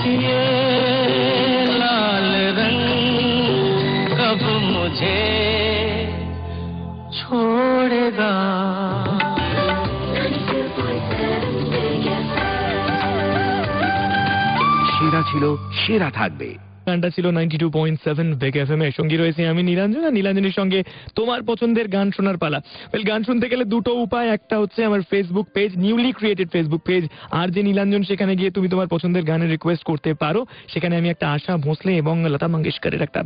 ये लाल रंग कब मुझे छोड़ेगा। সেরা ছিল, সেরা থাকবে। গানটা ছিল 92.7 বেক এফএম এর সঙ্গে রয়েছে আমি নীলাঞ্জন। আর নীলাঞ্জনের সঙ্গে তোমার পছন্দের গান শোনার পালা। ওয়েল, গান শুনতে গেলে দুটো উপায়। একটা হচ্ছে আমার Facebook page, newly created Facebook page আর যে নীলাঞ্জন, সেখানে গিয়ে তুমি তোমার পছন্দের গানের রিকোয়েস্ট করতে পারো। সেখানে আমি একটা আশা ভোঁসলে এবং লতা মঙ্গেশকরের একটা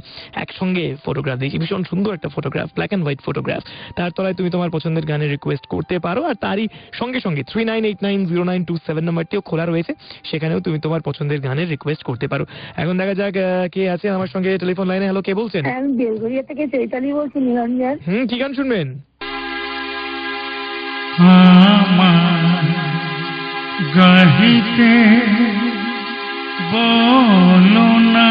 একসঙ্গে ফটোগ্রাফ দিয়েছি, ভীষণ সুন্দর একটা photograph, black and white photograph. তার তলায় তুমি তোমার পছন্দের গানের রিকোয়েস্ট করতে পারো। আর তারই সঙ্গে সঙ্গে 39890927 নাম্বারটিও খোলা রয়েছে, সেখানেও তুমি তোমার পছন্দের গানের রিকোয়েস্ট করতে পারো। এখন দেখা যাক কে আছে আমার সঙ্গে টেলিফোন লাইনে। হ্যালো, কে বলছেন? আমি বেলঘরিয়া থেকে চৈতালি বলছি নীলাঞ্জন। কি গান শুনবেন? গাহিতে বলো না,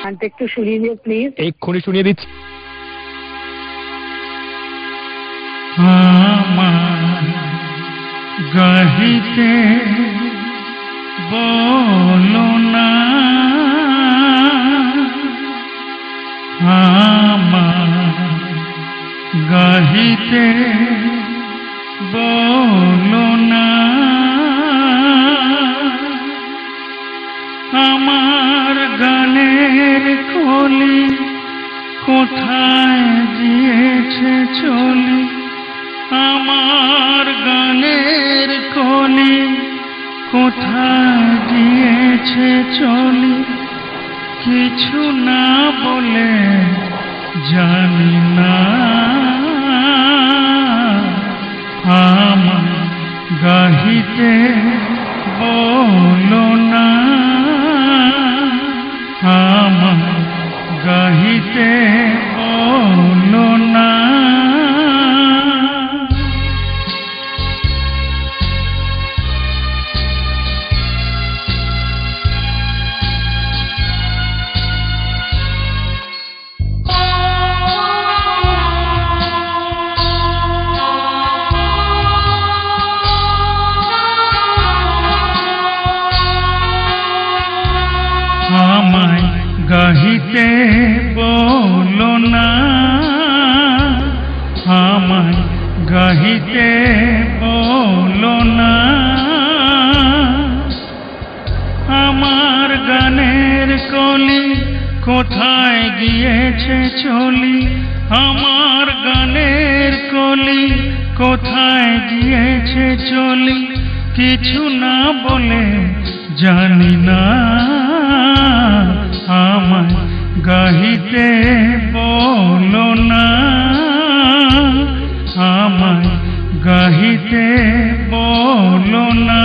গানটা একটু শুনিয়ে দিও প্লিজ। এক্ষুনি শুনিয়ে দিচ্ছি। গাহিতে বলো না, গাহিতে বলো না, আমার গানের কলি কোথায় গিয়েছে চলি, আমার গানের কলি কোথায় গিয়েছে চলি, কিছু না বলে জানি না, আমার গাহিতে বলো না, আমার গাহিতে বলো না। আমায় গাহিতে বলো না, আমায় গাহিতে বলো না, আমার গানের কলি কোথায় গিয়েছে চলি, আমার গানের কলি কোথায় গিয়েছে চলি, কিছু না বলে জানি না, আমায় গাহিতে বলো না, আমায় গাহিতে বলো না।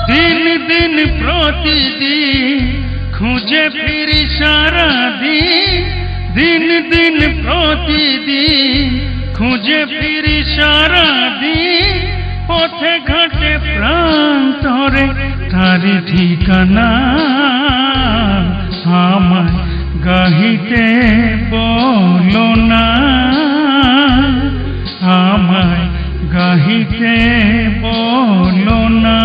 দিন দিন প্রতিদিন খুঁজে ফিরি সারা দিন, দিন দিন প্রতিদিন খুঁজে ফিরি সারা দিন, পথে ঘাটে প্রান্তরে তারি ঠিকানা, আমায় গাহিতে বলো না, আমায় গাহিতে বলো না।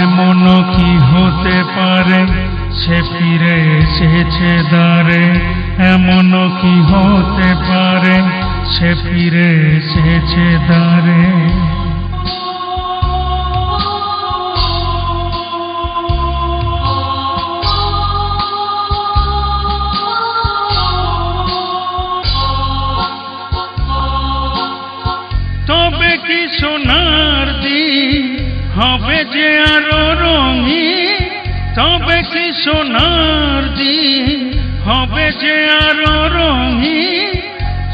এমন কি হতে পারে সে ফিরে এসেছে দ্বারে, এমন কি হতে পারে সে ফিরে এসেছে দ্বারে, তবে কি সোনার দিন হবে যে আরো রঙিন, তবে কি সোনার দিন হবে যে আরো রঙিন,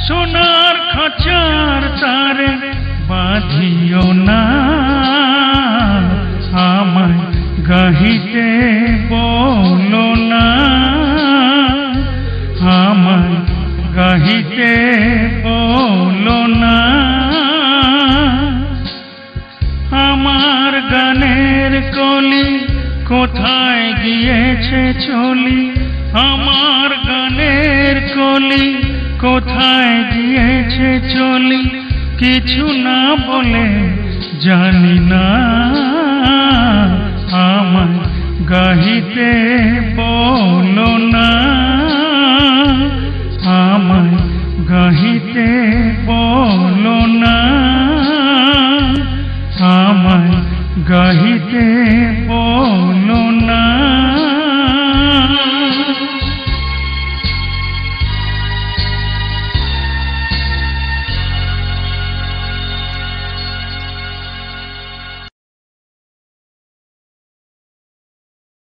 সোনার খাঁচার তারে বাঁধিও না, আমায় গাহিতে বলো না, কোথায় গিয়েছে চলি আমার গানের কলি, কোথায় গিয়েছে চলি কিছু না বলে জানি না, আমায় গাহিতে বলো না, আমায় গাহিতে বলো না, আমায় গাহিতে